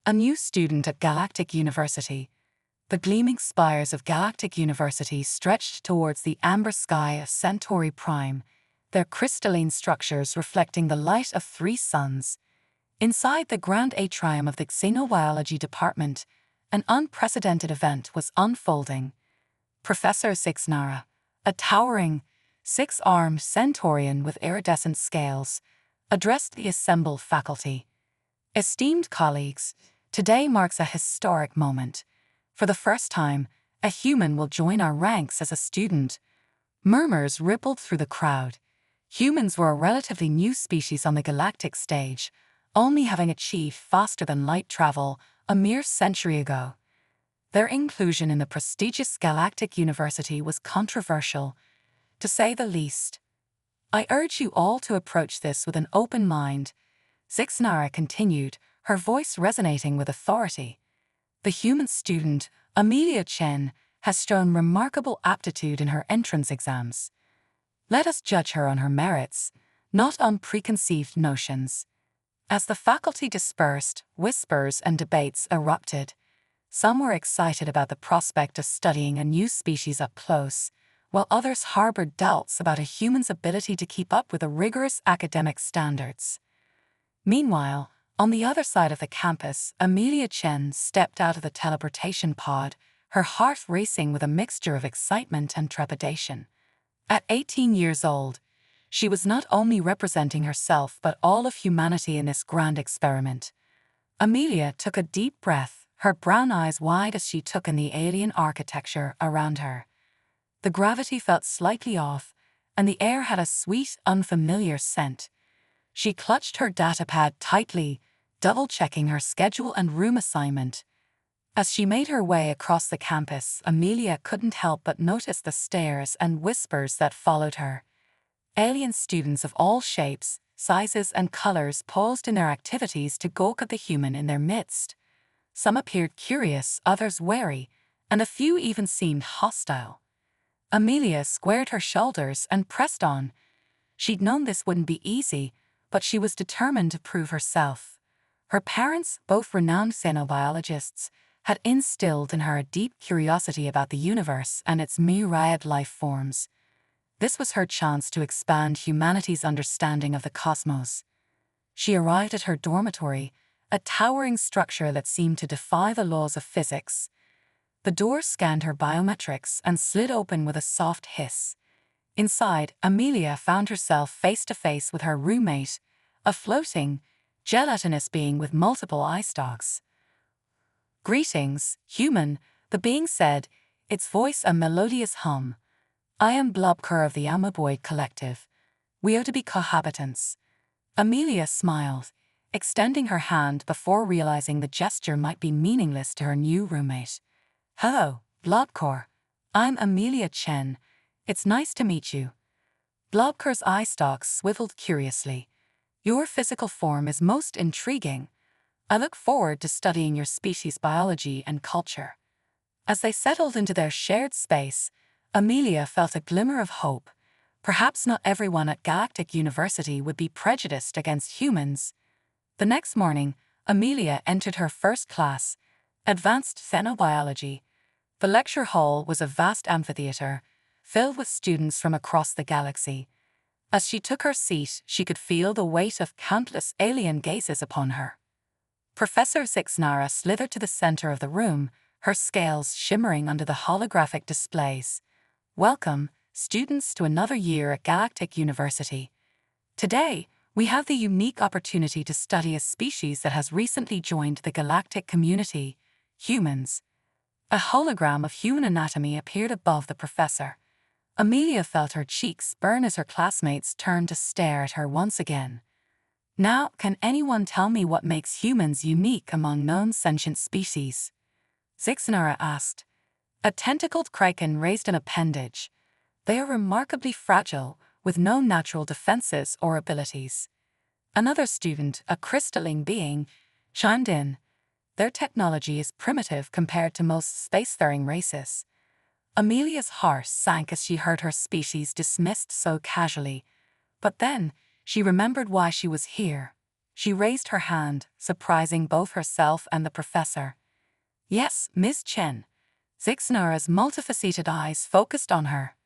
A new student at Galactic University. The gleaming spires of Galactic University stretched towards the amber sky of Centauri Prime, their crystalline structures reflecting the light of 3 suns. Inside the grand atrium of the Xenobiology department, an unprecedented event was unfolding. Professor Sixnara, a towering, 6-armed centaurian with iridescent scales, addressed the assembled faculty. Esteemed colleagues, today marks a historic moment. For the first time, a human will join our ranks as a student. Murmurs rippled through the crowd. Humans were a relatively new species on the galactic stage, only having achieved faster-than-light travel a mere century ago. Their inclusion in the prestigious Galactic University was controversial, to say the least. I urge you all to approach this with an open mind, Sixnara continued, her voice resonating with authority. The human student, Amelia Chen, has shown remarkable aptitude in her entrance exams. Let us judge her on her merits, not on preconceived notions. As the faculty dispersed, whispers and debates erupted. Some were excited about the prospect of studying a new species up close, while others harbored doubts about a human's ability to keep up with the rigorous academic standards. Meanwhile, on the other side of the campus, Amelia Chen stepped out of the teleportation pod, her heart racing with a mixture of excitement and trepidation. At 18 years old, she was not only representing herself but all of humanity in this grand experiment. Amelia took a deep breath, her brown eyes wide as she took in the alien architecture around her. The gravity felt slightly off, and the air had a sweet, unfamiliar scent. She clutched her datapad tightly, double-checking her schedule and room assignment. As she made her way across the campus, Amelia couldn't help but notice the stares and whispers that followed her. Alien students of all shapes, sizes, and colors paused in their activities to gawk at the human in their midst. Some appeared curious, others wary, and a few even seemed hostile. Amelia squared her shoulders and pressed on. She'd known this wouldn't be easy, but she was determined to prove herself. Her parents, both renowned xenobiologists, had instilled in her a deep curiosity about the universe and its myriad life forms. This was her chance to expand humanity's understanding of the cosmos. She arrived at her dormitory, a towering structure that seemed to defy the laws of physics. The door scanned her biometrics and slid open with a soft hiss. Inside, Amelia found herself face-to-face with her roommate, a floating, gelatinous being with multiple eye stalks. "Greetings, human," the being said, its voice a melodious hum. "I am Blobker of the Amoeboid Collective. We are to be cohabitants." Amelia smiled, extending her hand before realizing the gesture might be meaningless to her new roommate. "Hello, Blobker. I'm Amelia Chen. It's nice to meet you." Blobker's eye stalks swiveled curiously. "Your physical form is most intriguing. I look forward to studying your species' biology and culture." As they settled into their shared space, Amelia felt a glimmer of hope. Perhaps not everyone at Galactic University would be prejudiced against humans. The next morning, Amelia entered her first class, Advanced Xenobiology. The lecture hall was a vast amphitheater, filled with students from across the galaxy. As she took her seat, she could feel the weight of countless alien gazes upon her. Professor Sixnara slithered to the center of the room, her scales shimmering under the holographic displays. "Welcome, students, to another year at Galactic University. Today, we have the unique opportunity to study a species that has recently joined the galactic community, humans." A hologram of human anatomy appeared above the professor. Amelia felt her cheeks burn as her classmates turned to stare at her once again. "Now, can anyone tell me what makes humans unique among known sentient species?" Sixnara asked. A tentacled kraken raised an appendage. "They are remarkably fragile, with no natural defenses or abilities." Another student, a crystalline being, chimed in. "Their technology is primitive compared to most spacefaring races." Amelia's heart sank as she heard her species dismissed so casually. But then, she remembered why she was here. She raised her hand, surprising both herself and the professor. Yes, Miss Chen. Zixnara's multifaceted eyes focused on her.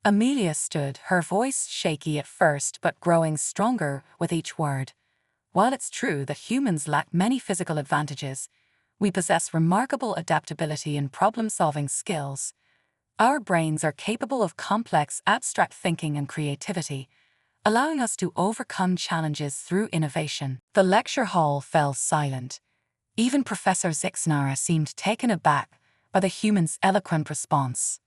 Amelia stood, her voice shaky at first but growing stronger with each word. While it's true that humans lack many physical advantages, we possess remarkable adaptability and problem-solving skills. Our brains are capable of complex, abstract thinking and creativity, allowing us to overcome challenges through innovation. The lecture hall fell silent. Even Professor Zixnara seemed taken aback by the human's eloquent response.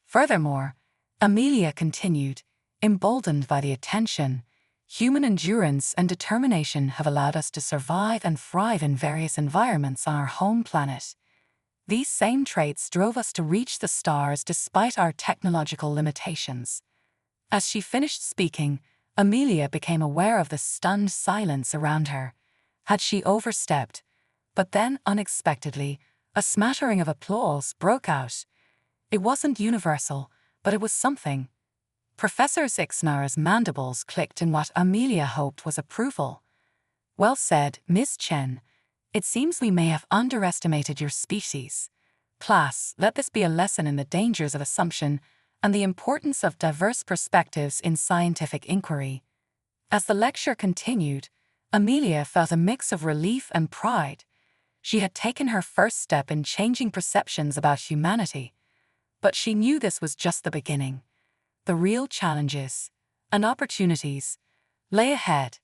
Furthermore, Amelia continued, emboldened by the attention, human endurance and determination have allowed us to survive and thrive in various environments on our home planet. These same traits drove us to reach the stars despite our technological limitations. As she finished speaking, Amelia became aware of the stunned silence around her. Had she overstepped? But then, unexpectedly, a smattering of applause broke out. It wasn't universal, but it was something. Professor Zixnara's mandibles clicked in what Amelia hoped was approval. Well said, Miss Chen. It seems we may have underestimated your species. Class, let this be a lesson in the dangers of assumption and the importance of diverse perspectives in scientific inquiry. As the lecture continued, Amelia felt a mix of relief and pride. She had taken her first step in changing perceptions about humanity. But she knew this was just the beginning. The real challenges and opportunities lay ahead.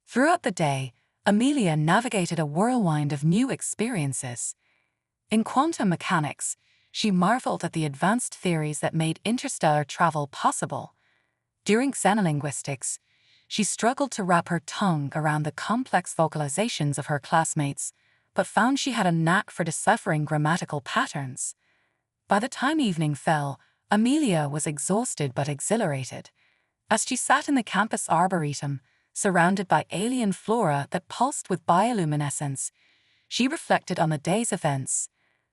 Throughout the day, Amelia navigated a whirlwind of new experiences. In quantum mechanics, she marveled at the advanced theories that made interstellar travel possible. During xenolinguistics, she struggled to wrap her tongue around the complex vocalizations of her classmates, but found she had a knack for deciphering grammatical patterns. By the time evening fell, Amelia was exhausted but exhilarated. As she sat in the campus arboretum, surrounded by alien flora that pulsed with bioluminescence, she reflected on the day's events.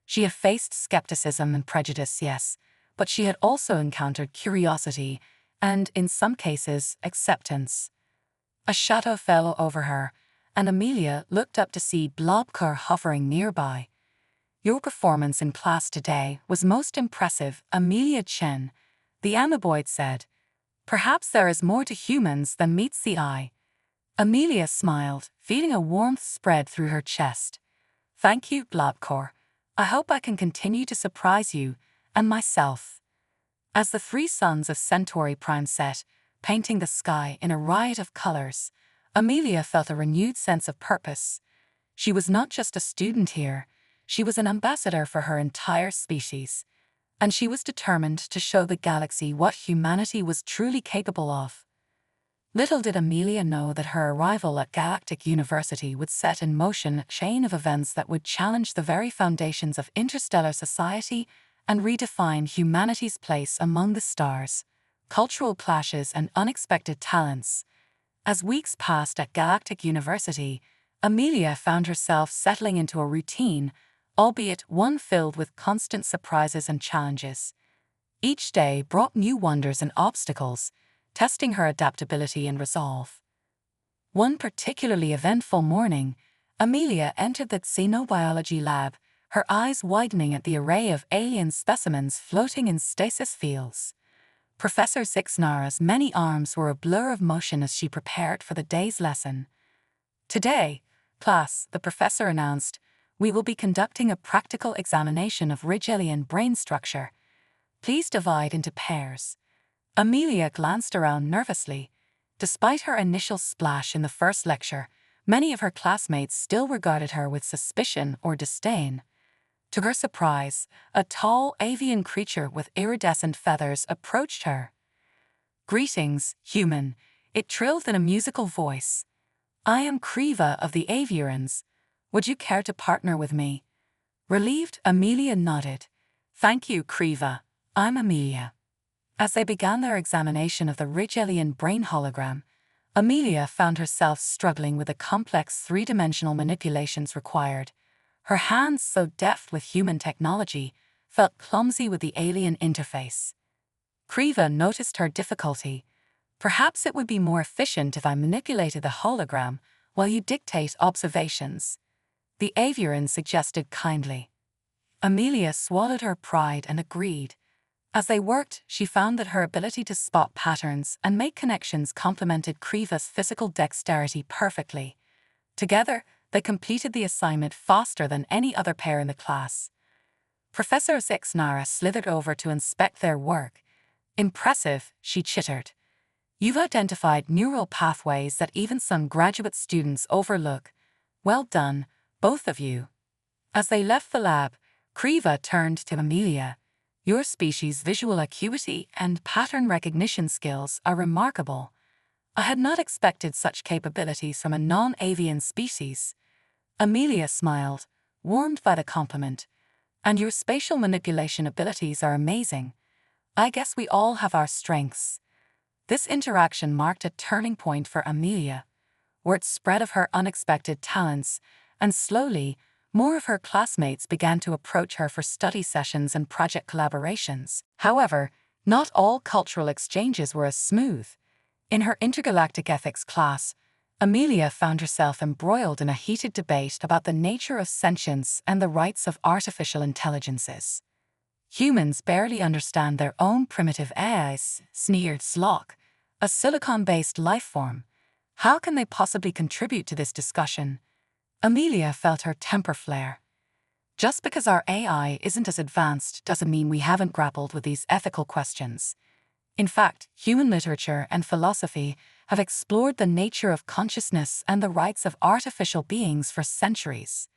She had faced skepticism and prejudice, yes, but she had also encountered curiosity and, in some cases, acceptance. A shadow fell over her, and Amelia looked up to see Blobker hovering nearby. Your performance in class today was most impressive, Amelia Chen, the amoeboid said. Perhaps there is more to humans than meets the eye. Amelia smiled, feeling a warmth spread through her chest. Thank you, Blobker. I hope I can continue to surprise you, and myself. As the three suns of Centauri Prime set, painting the sky in a riot of colors, Amelia felt a renewed sense of purpose. She was not just a student here, she was an ambassador for her entire species, and she was determined to show the galaxy what humanity was truly capable of. Little did Amelia know that her arrival at Galactic University would set in motion a chain of events that would challenge the very foundations of interstellar society and redefine humanity's place among the stars. Cultural clashes and unexpected talents. As weeks passed at Galactic University, Amelia found herself settling into a routine, albeit one filled with constant surprises and challenges. Each day brought new wonders and obstacles, testing her adaptability and resolve. One particularly eventful morning, Amelia entered the xenobiology lab, her eyes widening at the array of alien specimens floating in stasis fields. Professor Zixnara's many arms were a blur of motion as she prepared for the day's lesson. Today, class, the professor announced, we will be conducting a practical examination of Rigelian brain structure. Please divide into pairs. Amelia glanced around nervously. Despite her initial splash in the first lecture, many of her classmates still regarded her with suspicion or disdain. To her surprise, a tall avian creature with iridescent feathers approached her. Greetings, human, it trilled in a musical voice. I am Kriva of the Aviarans. Would you care to partner with me? Relieved, Amelia nodded. Thank you, Kriva. I'm Amelia. As they began their examination of the Rigelian brain hologram, Amelia found herself struggling with the complex three-dimensional manipulations required. Her hands, so deft with human technology, felt clumsy with the alien interface. Kriva noticed her difficulty. Perhaps it would be more efficient if I manipulated the hologram while you dictate observations," the aviarin suggested kindly. Amelia swallowed her pride and agreed. As they worked, she found that her ability to spot patterns and make connections complemented Kriva's physical dexterity perfectly. Together, they completed the assignment faster than any other pair in the class. Professor Zixnara slithered over to inspect their work. "Impressive," she chittered. "You've identified neural pathways that even some graduate students overlook. Well done, both of you." As they left the lab, Kriva turned to Amelia. "Your species' visual acuity and pattern recognition skills are remarkable. I had not expected such capabilities from a non-avian species." Amelia smiled, warmed by the compliment. "And your spatial manipulation abilities are amazing. I guess we all have our strengths." This interaction marked a turning point for Amelia. Word spread of her unexpected talents, and slowly, more of her classmates began to approach her for study sessions and project collaborations. However, not all cultural exchanges were as smooth. In her intergalactic ethics class, Amelia found herself embroiled in a heated debate about the nature of sentience and the rights of artificial intelligences. "Humans barely understand their own primitive AIs," sneered Slock, "a silicon-based life form. How can they possibly contribute to this discussion?" Amelia felt her temper flare. Just because our AI isn't as advanced doesn't mean we haven't grappled with these ethical questions. In fact, human literature and philosophy have explored the nature of consciousness and the rights of artificial beings for centuries.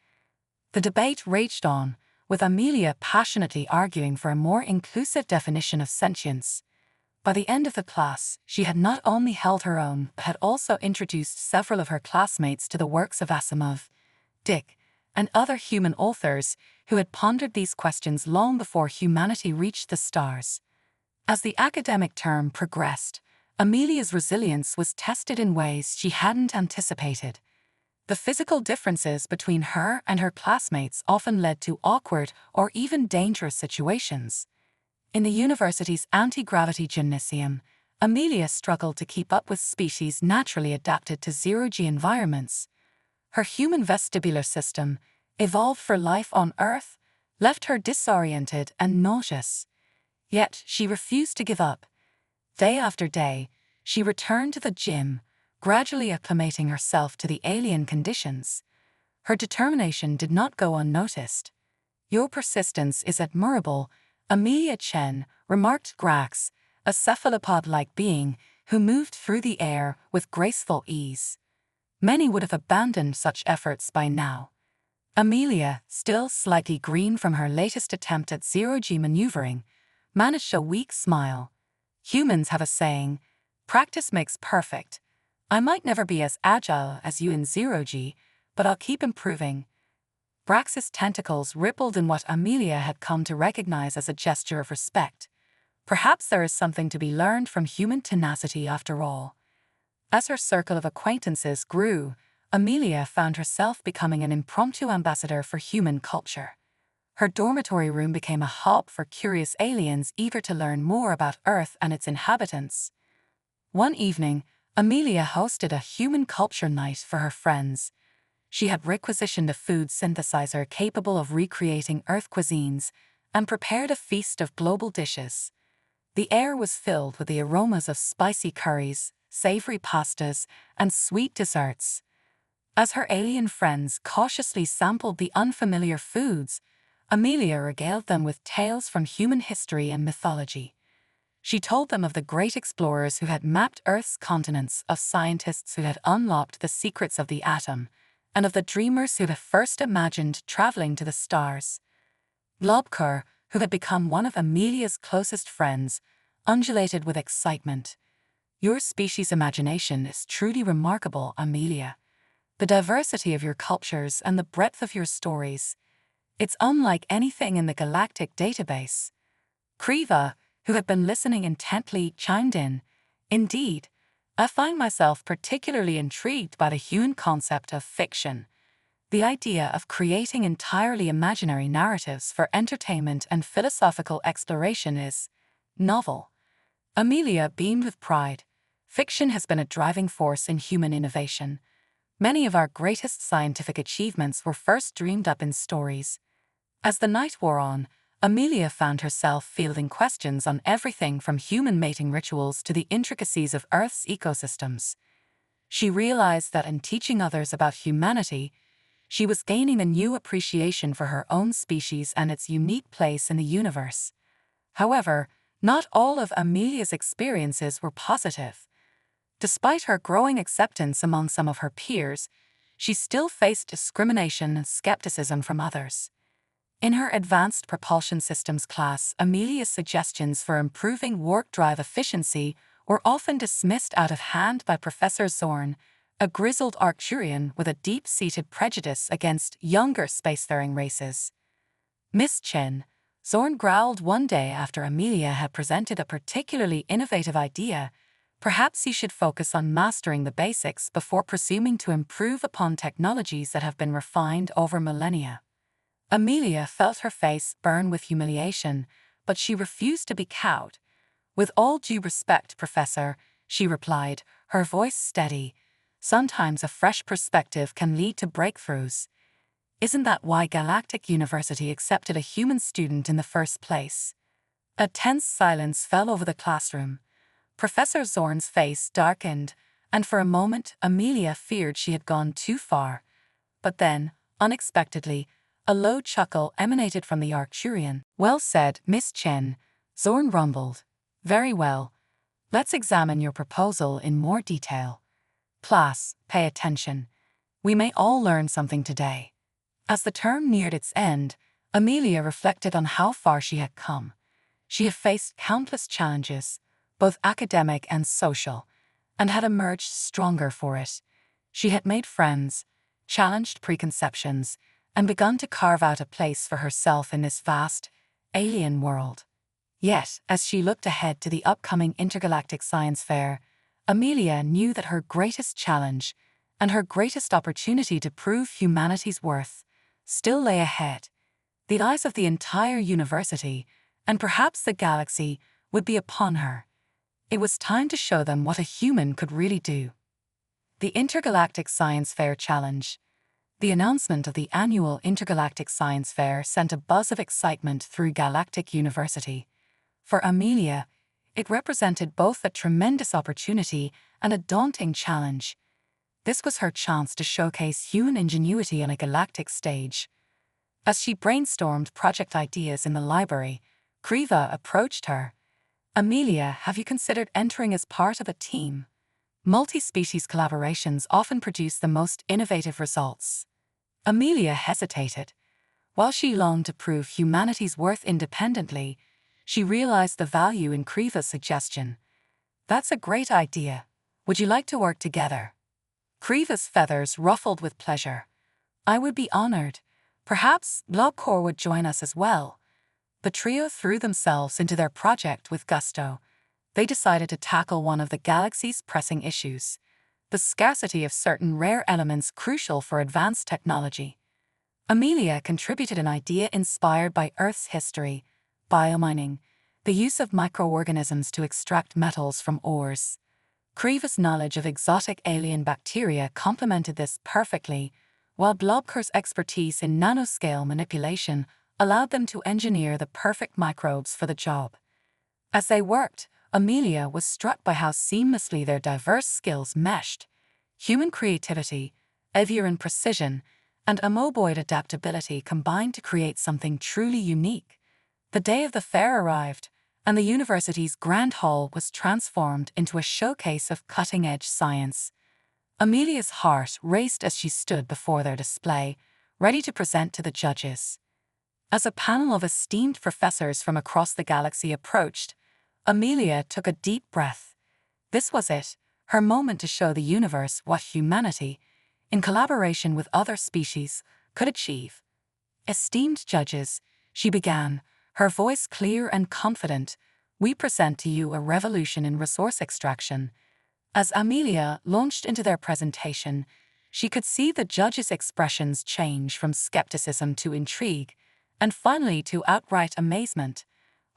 The debate raged on, with Amelia passionately arguing for a more inclusive definition of sentience. By the end of the class, she had not only held her own but had also introduced several of her classmates to the works of Asimov, Dick, and other human authors who had pondered these questions long before humanity reached the stars. As the academic term progressed, Amelia's resilience was tested in ways she hadn't anticipated. The physical differences between her and her classmates often led to awkward or even dangerous situations. In the university's anti-gravity gymnasium, Amelia struggled to keep up with species naturally adapted to zero-G environments. Her human vestibular system, evolved for life on Earth, left her disoriented and nauseous. Yet she refused to give up. Day after day, she returned to the gym, gradually acclimating herself to the alien conditions. Her determination did not go unnoticed. "Your persistence is admirable," Amelia Chen remarked Grax, a cephalopod-like being who moved through the air with graceful ease. Many would have abandoned such efforts by now. Amelia, still slightly green from her latest attempt at zero-G maneuvering, managed a weak smile. "Humans have a saying, 'Practice makes perfect.' I might never be as agile as you in zero-G, but I'll keep improving." Brax's tentacles rippled in what Amelia had come to recognize as a gesture of respect. Perhaps there is something to be learned from human tenacity after all. As her circle of acquaintances grew, Amelia found herself becoming an impromptu ambassador for human culture. Her dormitory room became a hub for curious aliens eager to learn more about Earth and its inhabitants. One evening, Amelia hosted a human culture night for her friends. She had requisitioned a food synthesizer capable of recreating Earth cuisines and prepared a feast of global dishes. The air was filled with the aromas of spicy curries, savory pastas, and sweet desserts. As her alien friends cautiously sampled the unfamiliar foods, Amelia regaled them with tales from human history and mythology. She told them of the great explorers who had mapped Earth's continents, of scientists who had unlocked the secrets of the atom, and of the dreamers who had first imagined traveling to the stars. Lobker, who had become one of Amelia's closest friends, undulated with excitement. "Your species' imagination is truly remarkable, Amelia. The diversity of your cultures and the breadth of your stories. It's unlike anything in the galactic database." Kriva, who had been listening intently, chimed in. "Indeed, I find myself particularly intrigued by the human concept of fiction. The idea of creating entirely imaginary narratives for entertainment and philosophical exploration is novel." Amelia beamed with pride. "Fiction has been a driving force in human innovation. Many of our greatest scientific achievements were first dreamed up in stories. As the night wore on, Amelia found herself fielding questions on everything from human mating rituals to the intricacies of Earth's ecosystems. She realized that in teaching others about humanity, she was gaining a new appreciation for her own species and its unique place in the universe. However, not all of Amelia's experiences were positive. Despite her growing acceptance among some of her peers, she still faced discrimination and skepticism from others. In her Advanced Propulsion Systems class, Amelia's suggestions for improving warp drive efficiency were often dismissed out of hand by Professor Zorn, a grizzled Arcturian with a deep-seated prejudice against younger spacefaring races. "Miss Chen," Zorn growled one day after Amelia had presented a particularly innovative idea, "perhaps you should focus on mastering the basics before presuming to improve upon technologies that have been refined over millennia." Amelia felt her face burn with humiliation, but she refused to be cowed. "With all due respect, Professor," she replied, her voice steady, "sometimes a fresh perspective can lead to breakthroughs. Isn't that why Galactic University accepted a human student in the first place?" A tense silence fell over the classroom. Professor Zorn's face darkened, and for a moment Amelia feared she had gone too far. But then, unexpectedly, a low chuckle emanated from the Arcturian. "Well said, Miss Chen," Zorn rumbled. "Very well. Let's examine your proposal in more detail. Class, pay attention. We may all learn something today." As the term neared its end, Amelia reflected on how far she had come. She had faced countless challenges, both academic and social, and had emerged stronger for it. She had made friends, challenged preconceptions, and begun to carve out a place for herself in this vast, alien world. Yet, as she looked ahead to the upcoming Intergalactic Science Fair, Amelia knew that her greatest challenge, and her greatest opportunity to prove humanity's worth, still lay ahead. The eyes of the entire university, and perhaps the galaxy, would be upon her. It was time to show them what a human could really do. The Intergalactic Science Fair Challenge. The announcement of the annual Intergalactic Science Fair sent a buzz of excitement through Galactic University. For Amelia, it represented both a tremendous opportunity and a daunting challenge. This was her chance to showcase human ingenuity on a galactic stage. As she brainstormed project ideas in the library, Kriva approached her. "Amelia, have you considered entering as part of a team? Multi-species collaborations often produce the most innovative results." Amelia hesitated. While she longed to prove humanity's worth independently, she realized the value in Kriva's suggestion. "That's a great idea. Would you like to work together?" Kriva's feathers ruffled with pleasure. "I would be honored. Perhaps Blobcore would join us as well." The trio threw themselves into their project with gusto. They decided to tackle one of the galaxy's pressing issues: the scarcity of certain rare elements crucial for advanced technology. Amelia contributed an idea inspired by Earth's history: biomining, the use of microorganisms to extract metals from ores. Kriva's knowledge of exotic alien bacteria complemented this perfectly, while Blobcore's expertise in nanoscale manipulation allowed them to engineer the perfect microbes for the job. As they worked, Amelia was struck by how seamlessly their diverse skills meshed: human creativity, avian precision, and amoeboid adaptability combined to create something truly unique. The day of the fair arrived, and the university's grand hall was transformed into a showcase of cutting-edge science. Amelia's heart raced as she stood before their display, ready to present to the judges. As a panel of esteemed professors from across the galaxy approached, Amelia took a deep breath. This was it, her moment to show the universe what humanity, in collaboration with other species, could achieve. "Esteemed judges," she began, her voice clear and confident, "we present to you a revolution in resource extraction." As Amelia launched into their presentation, she could see the judges' expressions change from skepticism to intrigue, and finally to outright amazement.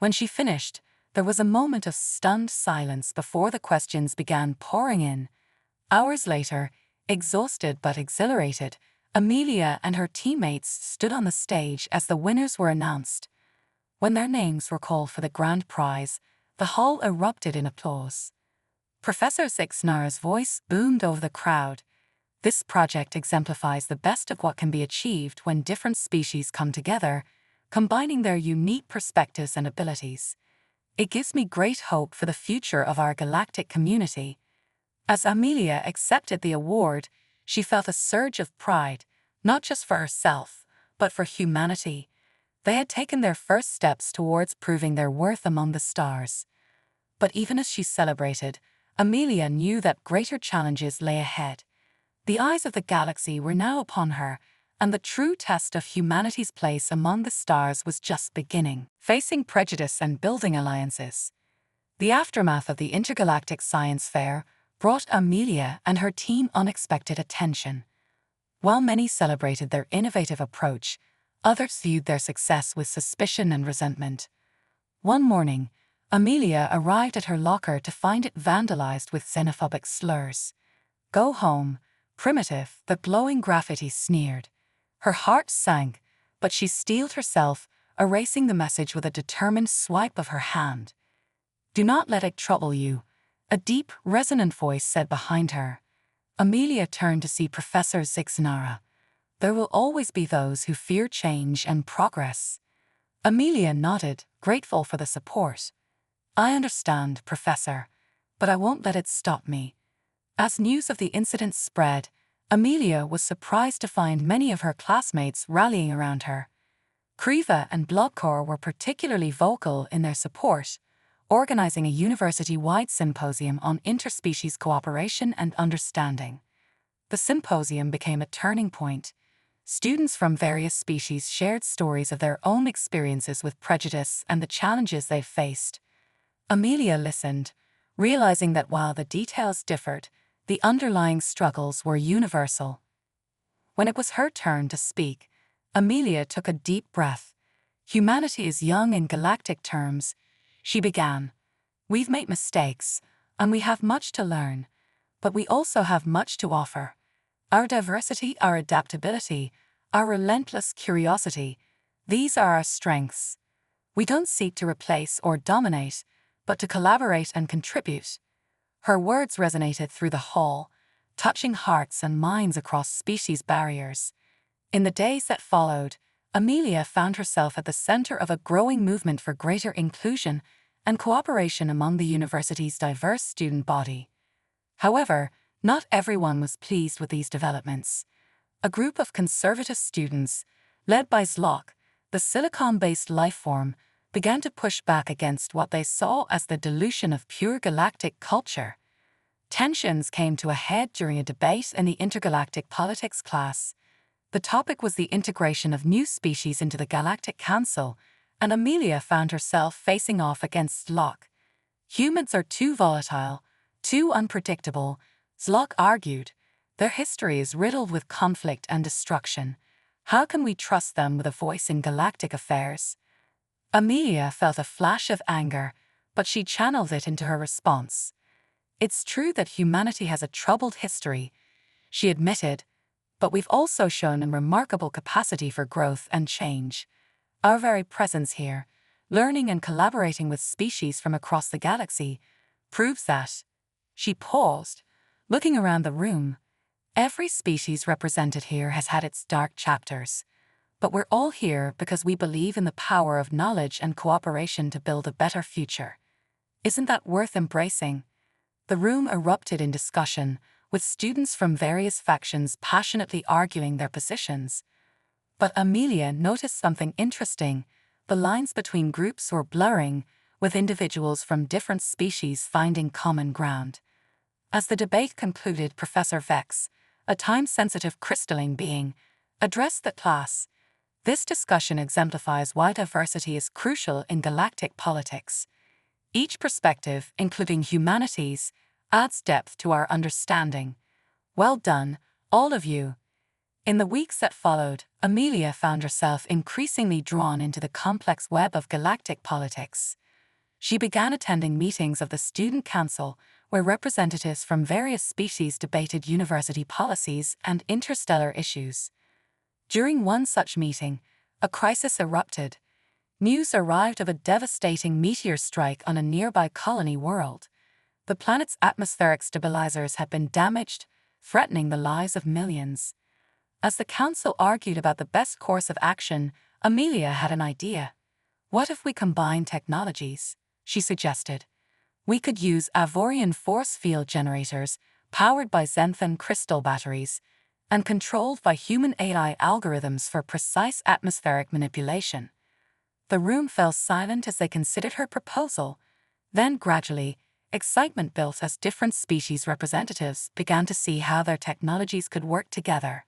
When she finished, there was a moment of stunned silence before the questions began pouring in. Hours later, Exhausted but exhilarated, Amelia and her teammates stood on the stage as the winners were announced. When their names were called for the grand prize, the hall erupted in applause. Professor Zixnara's voice boomed over the crowd. This project exemplifies the best of what can be achieved when different species come together, combining their unique perspectives and abilities. It gives me great hope for the future of our galactic community. As Amelia accepted the award, she felt a surge of pride, not just for herself, but for humanity. They had taken their first steps towards proving their worth among the stars. But even as she celebrated, Amelia knew that greater challenges lay ahead. The eyes of the galaxy were now upon her, and the true test of humanity's place among the stars was just beginning. Facing prejudice and building alliances. The aftermath of the Intergalactic Science Fair brought Amelia and her team unexpected attention. While many celebrated their innovative approach, others viewed their success with suspicion and resentment. One morning, Amelia arrived at her locker to find it vandalized with xenophobic slurs. "Go home, primitive," the glowing graffiti sneered. Her heart sank, but she steeled herself, erasing the message with a determined swipe of her hand. "Do not let it trouble you," a deep, resonant voice said behind her. Amelia turned to see Professor Zixnara. "There will always be those who fear change and progress." Amelia nodded, grateful for the support. "I understand, Professor, but I won't let it stop me." As news of the incident spread, Amelia was surprised to find many of her classmates rallying around her. Kriva and Blobkor were particularly vocal in their support, organizing a university-wide symposium on interspecies cooperation and understanding. The symposium became a turning point. Students from various species shared stories of their own experiences with prejudice and the challenges they faced. Amelia listened, realizing that while the details differed, the underlying struggles were universal. When it was her turn to speak, Amelia took a deep breath. "Humanity is young in galactic terms," she began. "We've made mistakes, and we have much to learn, but we also have much to offer. Our diversity, our adaptability, our relentless curiosity, these are our strengths. We don't seek to replace or dominate, but to collaborate and contribute." Her words resonated through the hall, touching hearts and minds across species barriers. In the days that followed, Amelia found herself at the center of a growing movement for greater inclusion and cooperation among the university's diverse student body. However, not everyone was pleased with these developments. A group of conservative students, led by Zlok, the silicon-based lifeform, began to push back against what they saw as the dilution of pure galactic culture. Tensions came to a head during a debate in the intergalactic politics class. The topic was the integration of new species into the Galactic Council, and Amelia found herself facing off against Zlok. "Humans are too volatile, too unpredictable," Zlok argued. "Their history is riddled with conflict and destruction. How can we trust them with a voice in galactic affairs?" Amelia felt a flash of anger, but she channeled it into her response. "It's true that humanity has a troubled history," she admitted, "but we've also shown a remarkable capacity for growth and change. Our very presence here, learning and collaborating with species from across the galaxy, proves that." She paused, looking around the room. "Every species represented here has had its dark chapters. But we're all here because we believe in the power of knowledge and cooperation to build a better future. Isn't that worth embracing?" The room erupted in discussion, with students from various factions passionately arguing their positions. But Amelia noticed something interesting. The lines between groups were blurring, with individuals from different species finding common ground. As the debate concluded, Professor Vex, a time-sensitive crystalline being, addressed the class. "This discussion exemplifies why diversity is crucial in galactic politics. Each perspective, including humanity's, adds depth to our understanding. Well done, all of you." In the weeks that followed, Amelia found herself increasingly drawn into the complex web of galactic politics. She began attending meetings of the Student Council, where representatives from various species debated university policies and interstellar issues. During one such meeting, a crisis erupted. News arrived of a devastating meteor strike on a nearby colony world. The planet's atmospheric stabilizers had been damaged, threatening the lives of millions. As the council argued about the best course of action, Amelia had an idea. What if we combine technologies? She suggested. We could use Avorian force field generators, powered by xanthan crystal batteries, and controlled by human AI algorithms for precise atmospheric manipulation. The room fell silent as they considered her proposal. Then, gradually, excitement built as different species representatives began to see how their technologies could work together.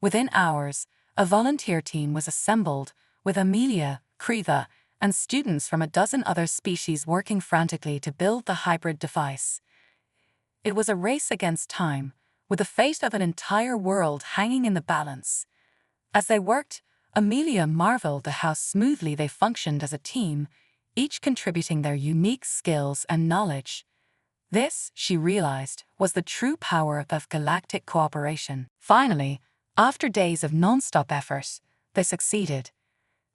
Within hours, a volunteer team was assembled, with Amelia, Kriva, and students from a dozen other species working frantically to build the hybrid device. It was a race against time, with the fate of an entire world hanging in the balance. As they worked, Amelia marveled at how smoothly they functioned as a team, each contributing their unique skills and knowledge. This, she realized, was the true power of galactic cooperation. Finally, after days of non-stop effort, they succeeded.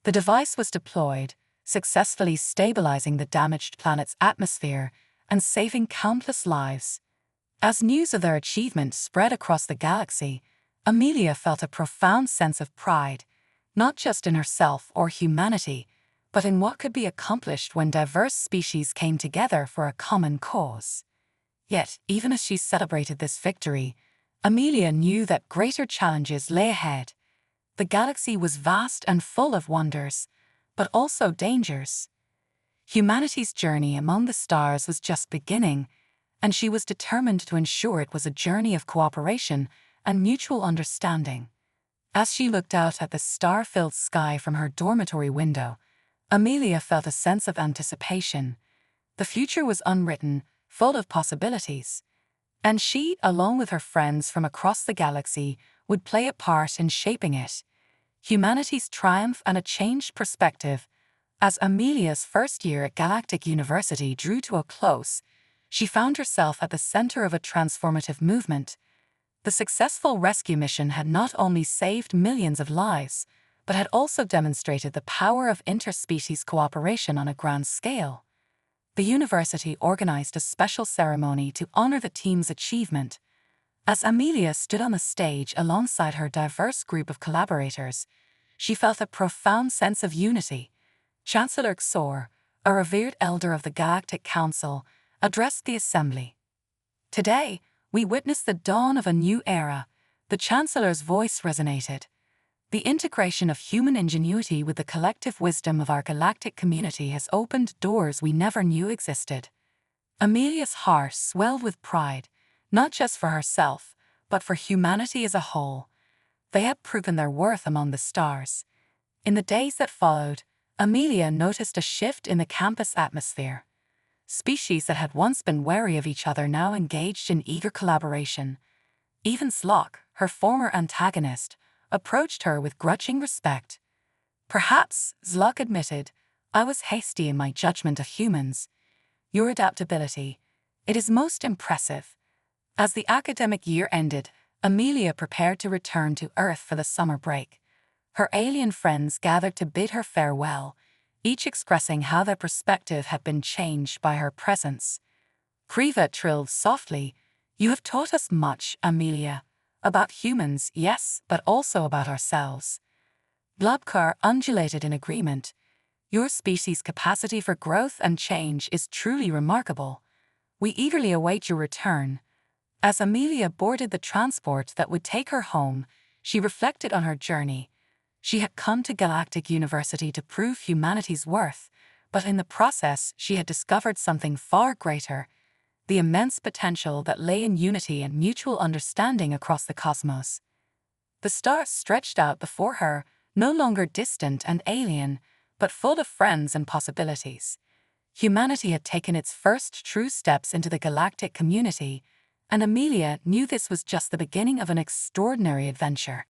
The device was deployed, successfully stabilizing the damaged planet's atmosphere and saving countless lives. As news of their achievement spread across the galaxy, Amelia felt a profound sense of pride, not just in herself or humanity, but in what could be accomplished when diverse species came together for a common cause. Yet, even as she celebrated this victory, Amelia knew that greater challenges lay ahead. The galaxy was vast and full of wonders, but also dangers. Humanity's journey among the stars was just beginning, and she was determined to ensure it was a journey of cooperation and mutual understanding. As she looked out at the star-filled sky from her dormitory window, Amelia felt a sense of anticipation. The future was unwritten, full of possibilities. And she, along with her friends from across the galaxy, would play a part in shaping it. Humanity's triumph and a changed perspective. As Amelia's first year at Galactic University drew to a close, she found herself at the center of a transformative movement. The successful rescue mission had not only saved millions of lives, but had also demonstrated the power of interspecies cooperation on a grand scale. The university organized a special ceremony to honor the team's achievement. As Amelia stood on the stage alongside her diverse group of collaborators, she felt a profound sense of unity. Chancellor Xor, a revered elder of the Galactic Council, addressed the assembly. Today, we witness the dawn of a new era. The Chancellor's voice resonated. The integration of human ingenuity with the collective wisdom of our galactic community has opened doors we never knew existed. Amelia's heart swelled with pride, not just for herself, but for humanity as a whole. They had proven their worth among the stars. In the days that followed, Amelia noticed a shift in the campus atmosphere. Species that had once been wary of each other now engaged in eager collaboration. Even Zlock, her former antagonist, approached her with grudging respect. Perhaps, Zlock admitted, I was hasty in my judgment of humans. Your adaptability, it is most impressive. As the academic year ended, Amelia prepared to return to Earth for the summer break. Her alien friends gathered to bid her farewell, each expressing how their perspective had been changed by her presence. Kriva trilled softly, You have taught us much, Amelia. About humans, yes, but also about ourselves. Blobkar undulated in agreement. Your species' capacity for growth and change is truly remarkable. We eagerly await your return. As Amelia boarded the transport that would take her home, she reflected on her journey. She had come to Galactic University to prove humanity's worth, but in the process she had discovered something far greater, the immense potential that lay in unity and mutual understanding across the cosmos. The stars stretched out before her, no longer distant and alien, but full of friends and possibilities. Humanity had taken its first true steps into the galactic community, and Amelia knew this was just the beginning of an extraordinary adventure.